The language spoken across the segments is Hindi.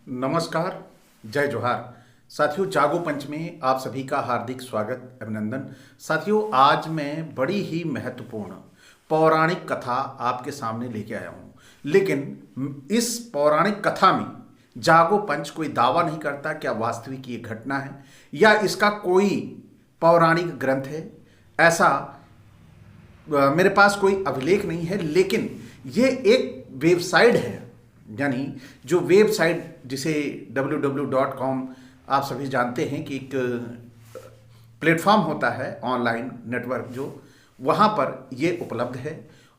नमस्कार, जय जोहार। साथियों, जागो पंच में आप सभी का हार्दिक स्वागत, अभिनंदन। साथियों, आज मैं बड़ी ही महत्वपूर्ण पौराणिक कथा आपके सामने लेके आया हूँ। लेकिन इस पौराणिक कथा में जागो पंच कोई दावा नहीं करता क्या वास्तविक ये घटना है या इसका कोई पौराणिक ग्रंथ है। ऐसा मेरे पास कोई अभिलेख नहीं है, लेकिन ये एक वेबसाइट है, यानी जो वेबसाइट जिसे www.com आप सभी जानते हैं कि एक प्लेटफॉर्म होता है ऑनलाइन नेटवर्क, जो वहाँ पर ये उपलब्ध है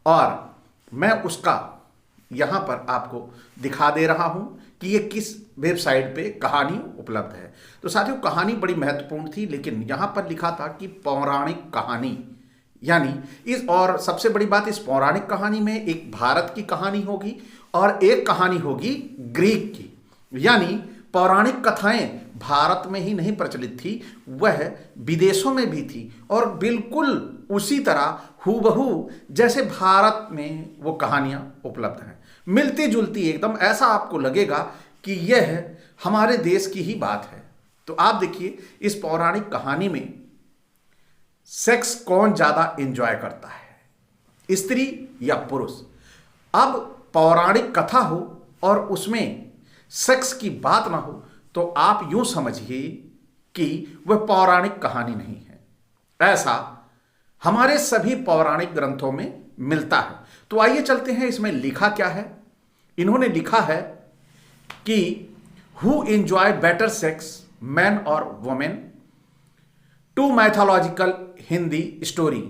और मैं उसका यहाँ पर आपको दिखा दे रहा हूँ कि ये किस वेबसाइट पे कहानी उपलब्ध है। तो साथियों, कहानी बड़ी महत्वपूर्ण थी, लेकिन यहाँ पर लिखा था कि पौराणिक कहानी, यानी इस और सबसे बड़ी बात, इस पौराणिक कहानी में एक भारत की कहानी होगी और एक कहानी होगी ग्रीक की। यानी पौराणिक कथाएं भारत में ही नहीं प्रचलित थी, वह विदेशों में भी थी और बिल्कुल उसी तरह हूबहू जैसे भारत में वो कहानियां उपलब्ध हैं, मिलती जुलती एकदम। ऐसा आपको लगेगा कि यह हमारे देश की ही बात है। तो आप देखिए, इस पौराणिक कहानी में सेक्स कौन ज्यादा एंजॉय करता है, स्त्री या पुरुष। अब पौराणिक कथा हो और उसमें सेक्स की बात ना हो तो आप यूं समझिए कि वह पौराणिक कहानी नहीं है। ऐसा हमारे सभी पौराणिक ग्रंथों में मिलता है। तो आइए चलते हैं, इसमें लिखा क्या है। इन्होंने लिखा है कि who enjoy better sex, man और women, two mythological Hindi story.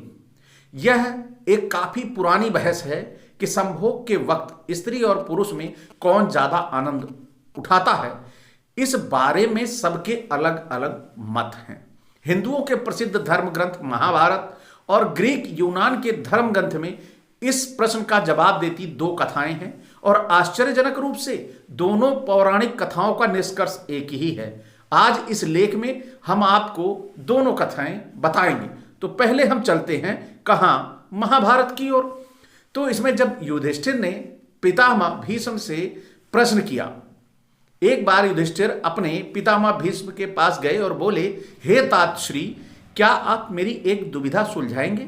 यह एक काफी पुरानी बहस है कि संभोग के वक्त स्त्री और पुरुष में कौन ज्यादा आनंद उठाता है। इस बारे में सबके अलग अलग मत हैं। हिंदुओं के प्रसिद्ध धर्म ग्रंथ महाभारत और ग्रीक यूनान के धर्म ग्रंथ में इस प्रश्न का जवाब देती दो कथाएं हैं और आश्चर्यजनक रूप से दोनों पौराणिक कथाओं का निष्कर्ष एक ही है। आज इस लेख में हम आपको दोनों कथाएं बताएंगे। तो पहले हम चलते हैं कहां, महाभारत की ओर। तो इसमें जब युधिष्ठिर ने पितामह भीष्म से प्रश्न किया, एक बार युधिष्ठिर अपने पितामह भीष्म के पास गए और बोले, हे तातश्री, क्या आप मेरी एक दुविधा सुलझाएंगे?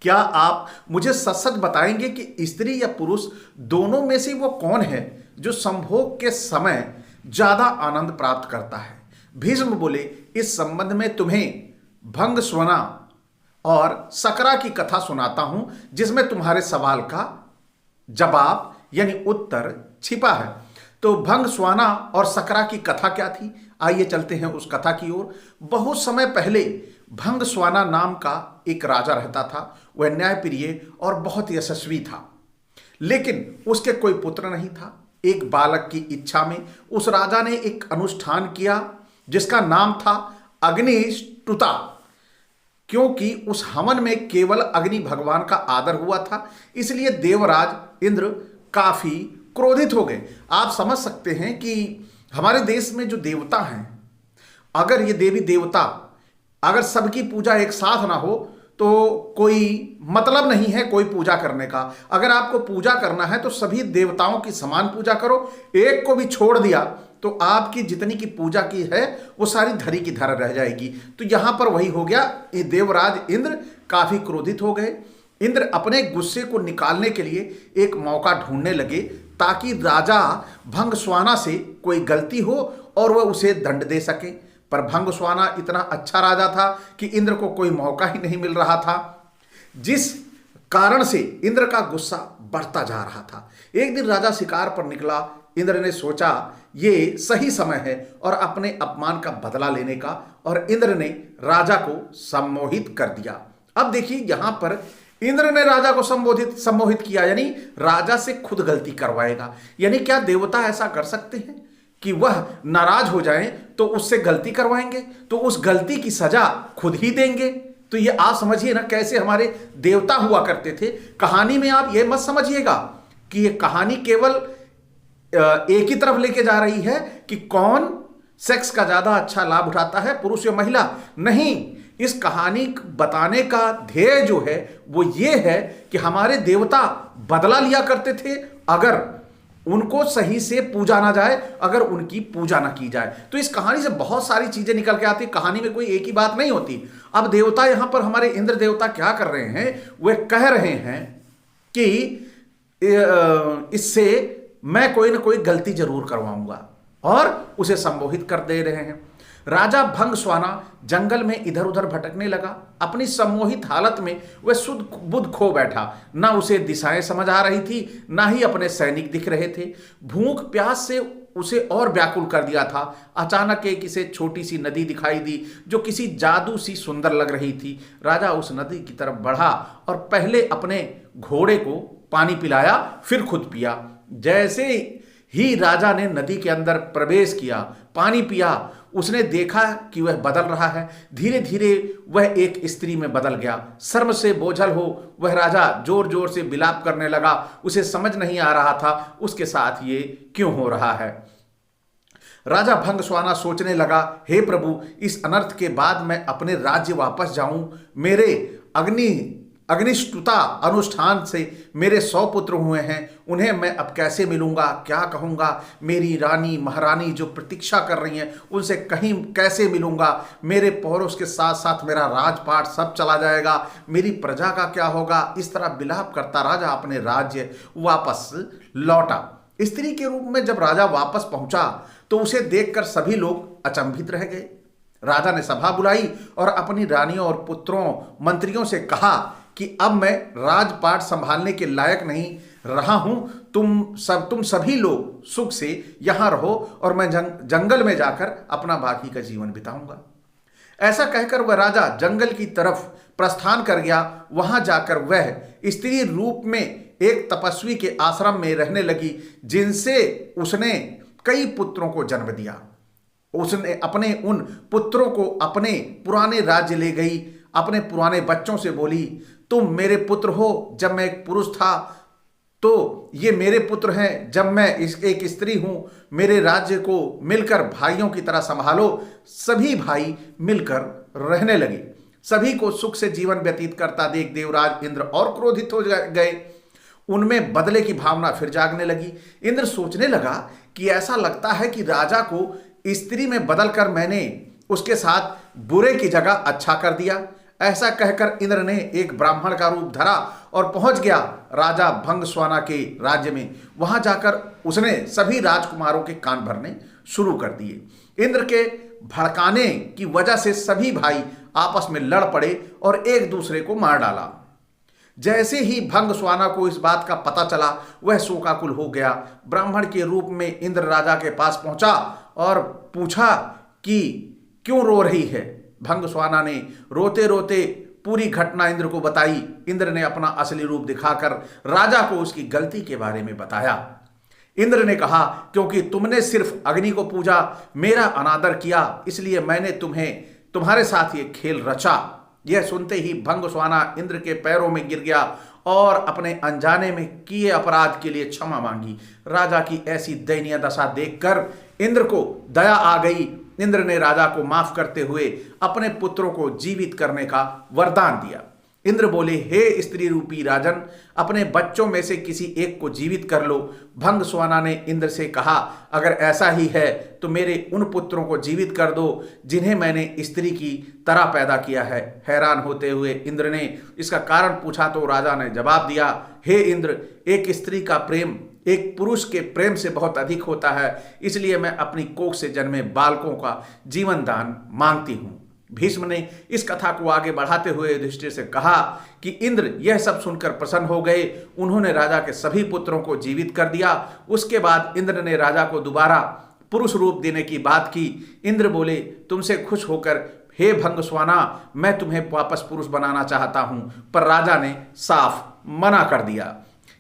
क्या आप मुझे सच सच बताएंगे कि स्त्री या पुरुष दोनों में से वो कौन है जो संभोग के समय ज्यादा आनंद प्राप्त करता है? भीष्म बोले, इस संबंध में तुम्हें भंगस्वना और सकरा की कथा सुनाता हूं, जिसमें तुम्हारे सवाल का जवाब यानी उत्तर छिपा है। तो भंगस्वाना और सकरा की कथा क्या थी, आइए चलते हैं उस कथा की ओर। बहुत समय पहले भंगस्वाना नाम का एक राजा रहता था। वह न्यायप्रिय और बहुत यशस्वी था, लेकिन उसके कोई पुत्र नहीं था। एक बालक की इच्छा में उस राजा ने एक अनुष्ठान किया जिसका नाम था अग्निष्टुता, क्योंकि उस हवन में केवल अग्नि भगवान का आदर हुआ था। इसलिए देवराज इंद्र काफी क्रोधित हो गए। आप समझ सकते हैं कि हमारे देश में जो देवता हैं, अगर ये देवी देवता, अगर सबकी पूजा एक साथ ना हो तो कोई मतलब नहीं है कोई पूजा करने का। अगर आपको पूजा करना है तो सभी देवताओं की समान पूजा करो। एक को भी छोड़ दिया तो आपकी जितनी की पूजा की है वो सारी धरी की धर रह जाएगी। तो यहां पर वही हो गया। ये देवराज इंद्र काफी क्रोधित हो गए। इंद्र अपने गुस्से को निकालने के लिए एक मौका ढूंढने लगे ताकि राजा भंगस्वाना से कोई गलती हो और वह उसे दंड दे सके। पर भंगस्वाना इतना अच्छा राजा था कि इंद्र को कोई मौका ही नहीं मिल रहा था, जिस कारण से इंद्र का गुस्सा बढ़ता जा रहा था। एक दिन राजा शिकार पर निकला। इंद्र ने सोचा ये सही समय है और अपने अपमान का बदला लेने का, और इंद्र ने राजा को सम्मोहित कर दिया। अब देखिए, यहां पर इंद्र ने राजा को सम्मोहित किया, यानी राजा से खुद गलती करवाएगा। यानी क्या देवता ऐसा कर सकते हैं कि वह नाराज हो जाएं तो उससे गलती करवाएंगे, तो उस गलती की सजा खुद ही देंगे। तो ये आप समझिए ना कैसे हमारे देवता हुआ करते थे। कहानी में आप ये मत समझिएगा कि ये कहानी केवल एक ही तरफ लेके जा रही है कि कौन सेक्स का ज्यादा अच्छा लाभ उठाता है, पुरुष या महिला। नहीं, इस कहानी बताने का ध्येय जो है वो ये है कि हमारे देवता बदला लिया करते थे। अगर उनको सही से पूजा ना जाए, अगर उनकी पूजा ना की जाए। तो इस कहानी से बहुत सारी चीजें निकल के आती। कहानी में कोई एक ही बात नहीं होती। अब देवता यहां पर हमारे इंद्र देवता क्या कर रहे हैं, वे कह रहे हैं कि इससे मैं कोई ना कोई गलती जरूर करवाऊंगा, और उसे संबोधित कर दे रहे हैं। राजा भंगस्वाना जंगल में इधर उधर भटकने लगा। अपनी सम्मोहित हालत में वह सुध बुध खो बैठा। ना उसे दिशाएं समझ आ रही थी, ना ही अपने सैनिक दिख रहे थे। भूख प्यास से उसे और व्याकुल कर दिया था। अचानक एक इसे छोटी सी नदी दिखाई दी, जो किसी जादू सी सुंदर लग रही थी। राजा उस नदी की तरफ बढ़ा और पहले अपने घोड़े को पानी पिलाया, फिर खुद पिया। जैसे ही राजा ने नदी के अंदर प्रवेश किया, पानी पिया, उसने देखा कि वह बदल रहा है। धीरे धीरे वह एक स्त्री में बदल गया। शर्म से बोझल हो वह राजा जोर जोर से विलाप करने लगा। उसे समझ नहीं आ रहा था उसके साथ ये क्यों हो रहा है। राजा भंगस्वाना सोचने लगा, हे प्रभु, इस अनर्थ के बाद मैं अपने राज्य वापस जाऊं। मेरे अग्निष्टुता अनुष्ठान से मेरे 100 पुत्र हुए हैं, उन्हें मैं अब कैसे मिलूंगा, क्या कहूंगा। मेरी रानी महारानी जो प्रतीक्षा कर रही हैं, उनसे कहीं कैसे मिलूंगा। मेरे पौरुष के साथ साथ मेरा राजपाट सब चला जाएगा, मेरी प्रजा का क्या होगा। इस तरह विलाप करता राजा अपने राज्य वापस लौटा। स्त्री के रूप में जब राजा वापस पहुंचा तो उसे देखकर सभी लोग अचंभित रह गए। राजा ने सभा बुलाई और अपनी रानियों और पुत्रों मंत्रियों से कहा कि अब मैं राजपाट संभालने के लायक नहीं रहा हूं। तुम सभी लोग सुख से यहां रहो और मैं जंगल में जाकर अपना बाकी का जीवन बिताऊंगा। ऐसा कहकर वह राजा जंगल की तरफ प्रस्थान कर गया। वहां जाकर वह स्त्री रूप में एक तपस्वी के आश्रम में रहने लगी, जिनसे उसने कई पुत्रों को जन्म दिया। उसने अपने उन पुत्रों को अपने पुराने राज्य ले गई। अपने पुराने बच्चों से बोली, तुम मेरे पुत्र हो जब मैं एक पुरुष था, तो ये मेरे पुत्र हैं जब मैं एक स्त्री हूं। मेरे राज्य को मिलकर भाइयों की तरह संभालो। सभी भाई मिलकर रहने लगे। सभी को सुख से जीवन व्यतीत करता देख देवराज इंद्र और क्रोधित हो गए। उनमें बदले की भावना फिर जागने लगी। इंद्र सोचने लगा कि ऐसा लगता है कि राजा को स्त्री में बदलकर मैंने उसके साथ बुरे की जगह अच्छा कर दिया। ऐसा कहकर इंद्र ने एक ब्राह्मण का रूप धरा और पहुंच गया राजा भंगस्वाना के राज्य में। वहां जाकर उसने सभी राजकुमारों के कान भरने शुरू कर दिए। इंद्र के भड़काने की वजह से सभी भाई आपस में लड़ पड़े और एक दूसरे को मार डाला। जैसे ही भंगस्वाना को इस बात का पता चला, वह शोकाकुल हो गया। ब्राह्मण के रूप में इंद्र राजा के पास पहुंचा और पूछा कि क्यों रो रही है। भंगस्वाना ने रोते रोते पूरी घटना इंद्र को बताई। इंद्र ने अपना असली रूप दिखाकर राजा को उसकी गलती के बारे में बताया। इंद्र ने कहा, क्योंकि तुमने सिर्फ अग्नि को पूजा, मेरा अनादर किया, इसलिए मैंने तुम्हारे साथ ये खेल रचा। यह सुनते ही भंगस्वाना इंद्र के पैरों में गिर गया और अपने अनजाने में किए अपराध के लिए क्षमा मांगी। राजा की ऐसी दयनीय दशा देखकर इंद्र को दया आ गई। इंद्र ने राजा को माफ करते हुए अपने पुत्रों को जीवित करने का वरदान दिया। इंद्र बोले, हे स्त्री रूपी राजन, अपने बच्चों में से किसी एक को जीवित कर लो। भंगस्वाना ने इंद्र से कहा, अगर ऐसा ही है तो मेरे उन पुत्रों को जीवित कर दो जिन्हें मैंने स्त्री की तरह पैदा किया है। हैरान होते हुए इंद्र ने इसका कारण पूछा तो राजा ने जवाब दिया, हे इंद्र, एक स्त्री का प्रेम एक पुरुष के प्रेम से बहुत अधिक होता है, इसलिए मैं अपनी कोख से जन्मे बालकों का जीवन दान मांगती हूं। भीष्म ने इस कथा को आगे बढ़ाते हुए युधिष्ठिर से कहा कि इंद्र यह सब सुनकर प्रसन्न हो गए। उन्होंने राजा के सभी पुत्रों को जीवित कर दिया। उसके बाद इंद्र ने राजा को दोबारा पुरुष रूप देने की बात की। इंद्र बोले, तुमसे खुश होकर हे भंगस्वाना, मैं तुम्हें वापस पुरुष बनाना चाहता हूं। पर राजा ने साफ मना कर दिया।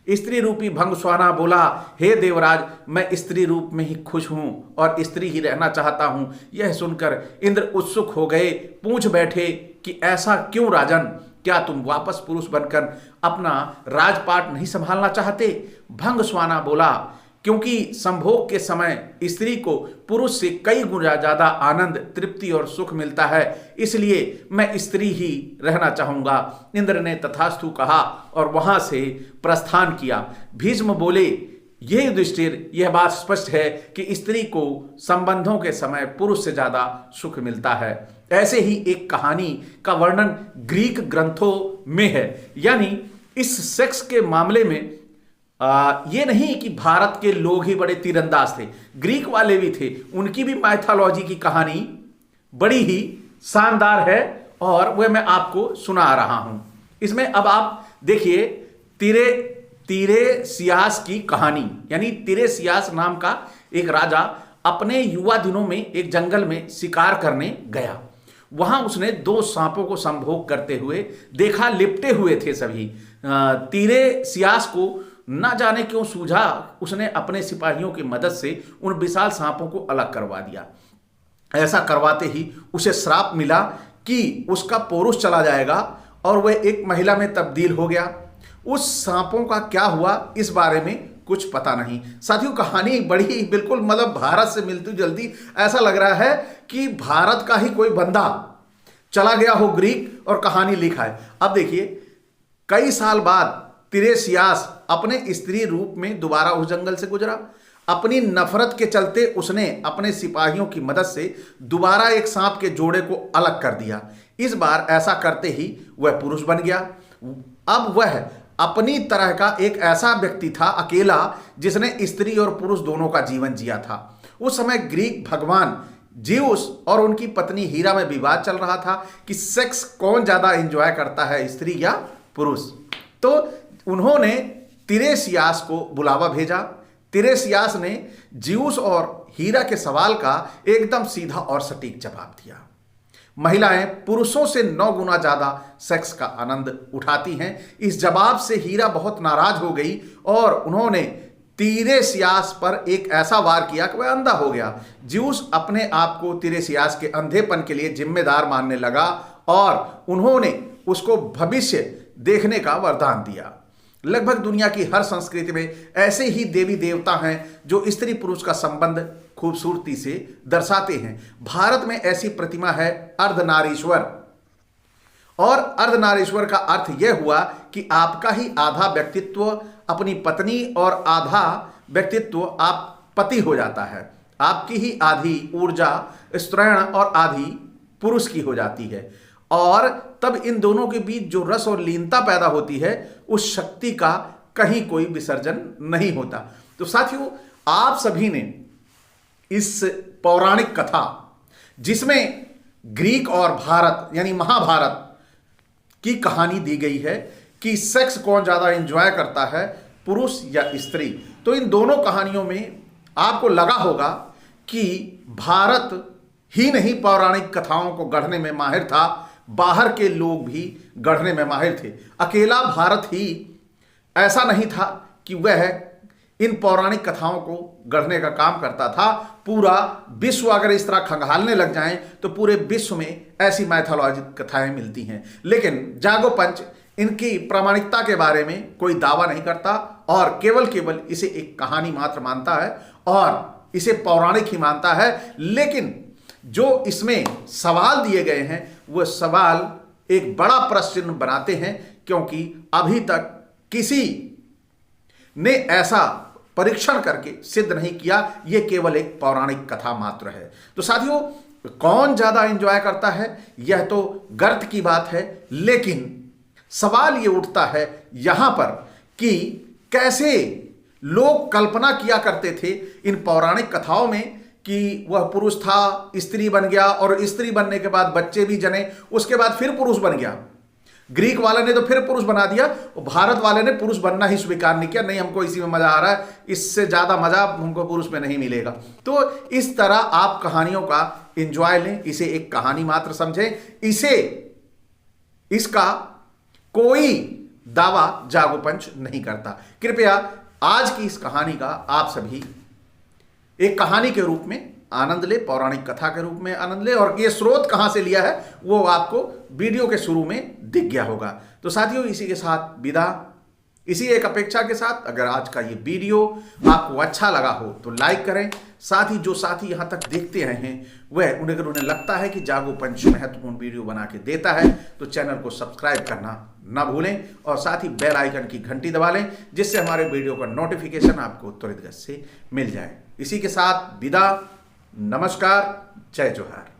स्त्री रूपी भंगस्वाना बोला, हे देवराज, मैं स्त्री रूप में ही खुश हूं और स्त्री ही रहना चाहता हूं। यह सुनकर इंद्र उत्सुक हो गए। पूछ बैठे कि ऐसा क्यों राजन, क्या तुम वापस पुरुष बनकर अपना राजपाट नहीं संभालना चाहते। भंगस्वाना बोला, क्योंकि संभोग के समय स्त्री को पुरुष से कई गुना ज्यादा आनंद, तृप्ति और सुख मिलता है, इसलिए मैं स्त्री ही रहना चाहूंगा। इंद्र ने तथास्तु कहा और वहां से प्रस्थान किया। भीष्म बोले ये युधिष्ठिर, यह बात स्पष्ट है कि स्त्री को संबंधों के समय पुरुष से ज्यादा सुख मिलता है। ऐसे ही एक कहानी का वर्णन ग्रीक ग्रंथों में है। यानी इस सेक्स के मामले में ये नहीं कि भारत के लोग ही बड़े तीरंदाज थे, ग्रीक वाले भी थे। उनकी भी माइथोलॉजी की कहानी बड़ी ही शानदार है और वह मैं आपको सुना रहा हूं। इसमें अब आप देखिए, तिरेसियास की कहानी। यानी तिरेसियास नाम का एक राजा अपने युवा दिनों में एक जंगल में शिकार करने गया। वहां उसने 2 सांपों को संभोग करते हुए देखा, लिपटे हुए थे सभी। तिरेसियास को ना जाने क्यों सूझा, उसने अपने सिपाहियों की मदद से उन विशाल सांपों को अलग करवा दिया। ऐसा करवाते ही उसे श्राप मिला कि उसका पौरुष चला जाएगा और वह एक महिला में तब्दील हो गया। उस सांपों का क्या हुआ इस बारे में कुछ पता नहीं। साथियों, कहानी बड़ी बिल्कुल मतलब भारत से मिलती जुलती, ऐसा लग रहा है कि भारत का ही कोई बंदा चला गया हो ग्रीक और कहानी लिखा है। अब देखिए, कई साल बाद तिरेसियास अपने स्त्री रूप में दोबारा उस जंगल से गुजरा। अपनी नफरत के चलते उसने अपने सिपाहियों की मदद से दोबारा एक सांप के जोड़े को अलग कर दिया। इस बार ऐसा करते ही वह पुरुष बन गया। अब वह अपनी तरह का एक ऐसा व्यक्ति था, अकेला, जिसने स्त्री और पुरुष दोनों का जीवन जिया था। उस समय ग्रीक भगवान ज्यूस और उनकी पत्नी हीरा में विवाद चल रहा था कि सेक्स कौन ज्यादा एंजॉय करता है, स्त्री या पुरुष। तो उन्होंने तिरेसियास को बुलावा भेजा। तिरेसियास ने ज्यूस और हीरा के सवाल का एकदम सीधा और सटीक जवाब दिया। महिलाएं पुरुषों से 9 गुना ज्यादा सेक्स का आनंद उठाती हैं। इस जवाब से हीरा बहुत नाराज हो गई और उन्होंने तिरेसियास पर एक ऐसा वार किया कि वह अंधा हो गया। ज्यूस अपने आप को तिरेसियास के अंधेपन के लिए जिम्मेदार मानने लगा और उन्होंने उसको भविष्य देखने का वरदान दिया। लगभग दुनिया की हर संस्कृति में ऐसे ही देवी देवता हैं जो स्त्री पुरुष का संबंध खूबसूरती से दर्शाते हैं। भारत में ऐसी प्रतिमा है अर्धनारीश्वर। और अर्धनारीश्वर का अर्थ यह हुआ कि आपका ही आधा व्यक्तित्व अपनी पत्नी और आधा व्यक्तित्व आप पति हो जाता है। आपकी ही आधी ऊर्जा स्त्रैण और आधी पुरुष की हो जाती है और तब इन दोनों के बीच जो रस और लीनता पैदा होती है, उस शक्ति का कहीं कोई विसर्जन नहीं होता। तो साथियों, आप सभी ने इस पौराणिक कथा, जिसमें ग्रीक और भारत यानी महाभारत की कहानी दी गई है कि सेक्स कौन ज्यादा एंजॉय करता है, पुरुष या स्त्री, तो इन दोनों कहानियों में आपको लगा होगा कि भारत ही नहीं पौराणिक कथाओं को गढ़ने में माहिर था, बाहर के लोग भी गढ़ने में माहिर थे। अकेला भारत ही ऐसा नहीं था कि वह इन पौराणिक कथाओं को गढ़ने का काम करता था। पूरा विश्व अगर इस तरह खंगालने लग जाएं तो पूरे विश्व में ऐसी मैथोलॉजी कथाएं मिलती हैं। लेकिन जागो पंच इनकी प्रामाणिकता के बारे में कोई दावा नहीं करता और केवल इसे एक कहानी मात्र मानता है और इसे पौराणिक ही मानता है। लेकिन जो इसमें सवाल दिए गए हैं वह सवाल एक बड़ा प्रश्न चिन्ह बनाते हैं, क्योंकि अभी तक किसी ने ऐसा परीक्षण करके सिद्ध नहीं किया। यह केवल एक पौराणिक कथा मात्र है। तो साथियों, कौन ज्यादा एंजॉय करता है यह तो गर्त की बात है, लेकिन सवाल यह उठता है यहां पर कि कैसे लोग कल्पना किया करते थे इन पौराणिक कथाओं में कि वह पुरुष था, स्त्री बन गया और स्त्री बनने के बाद बच्चे भी जने, उसके बाद फिर पुरुष बन गया। ग्रीक वाले ने तो फिर पुरुष बना दिया और भारत वाले ने पुरुष बनना ही स्वीकार नहीं किया। नहीं, हमको इसी में मजा आ रहा है, इससे ज्यादा मजा हमको पुरुष में नहीं मिलेगा। तो इस तरह आप कहानियों का एंजॉय लें, इसे एक कहानी मात्र समझें। इसका कोई दावा जागो पंच नहीं करता। कृपया आज की इस कहानी का आप सभी एक कहानी के रूप में आनंद ले, पौराणिक कथा के रूप में आनंद ले, और ये स्रोत कहां से लिया है वो आपको वीडियो के शुरू में दिख गया होगा। तो साथियों, इसी के साथ विदा। इसी एक अपेक्षा के साथ अगर आज का ये वीडियो आपको अच्छा लगा हो तो लाइक करें। साथ ही जो साथी यहां तक देखते रहे हैं वह अगर उन्हें लगता है कि जागो पंच महत्वपूर्ण वीडियो बना के देता है तो चैनल को सब्सक्राइब करना ना भूलें और साथ ही बेल आइकन की घंटी दबा लें, जिससे हमारे वीडियो का नोटिफिकेशन आपको त्वरित गति से मिल जाए। इसी के साथ विदा, नमस्कार, जय जोहार।